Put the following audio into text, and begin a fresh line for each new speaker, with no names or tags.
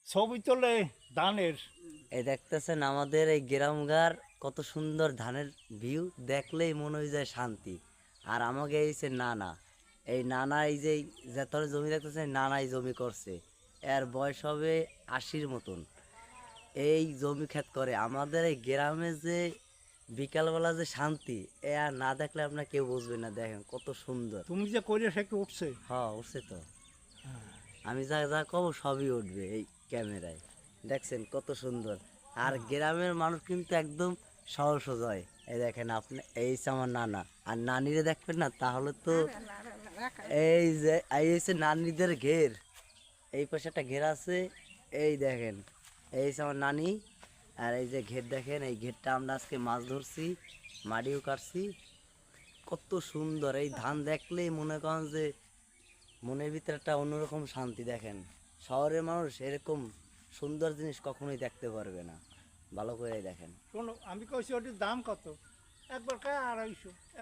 ছবি তোলে ধানের।
এই দেখতেছেন আমাদের এই গ্রামগার কত সুন্দর ধানের ভিউ, দেখলেই মনে হয়ে যায় শান্তি। আর আমাকে এই যে নানা, এই নানা এই যে যত জমি দেখতেছেন, নানাই জমি করছে। এর বয়স হবে 80-র মতন। এই জমি ক্ষেত করে আমাদের এই গ্রামে যে বিকালবেলা যে শান্তি, এ আর না দেখলে আপনার কেউ বুঝবে না। দেখেন কত সুন্দর।
তুমি যে করে সে কি উঠছে?
হ্যাঁ, উঠছে তো। আমি যা যা কব সবই উঠবে এই ক্যামেরায়। দেখছেন কত সুন্দর। আর গ্রামের মানুষ কিন্তু একদম সহজ সজয়। এই দেখেন আপনি, এই যে আমার নানা আর নানিরে দেখবেন না, তাহলে তো এই যে এই হচ্ছে নানিদের ঘের। এই পাশে একটা ঘের আছে, এই দেখেন, এই যে আমার নানি। আর এই যে ঘের দেখেন, এই ঘেরটা আমরা আজকে মাছ ধরছি, মাটিও কাটছি। কত সুন্দর! এই ধান দেখলেই মনে করেন যে মনের ভিতরে একটা অন্যরকম শান্তি। দেখেন শহরের মানুষ এরকম সুন্দর জিনিস কখনোই দেখতে পারবে না। ভালো করে দেখেন।
শোনো, আমি কইছি ওটির দাম কত? একবার খায় 250।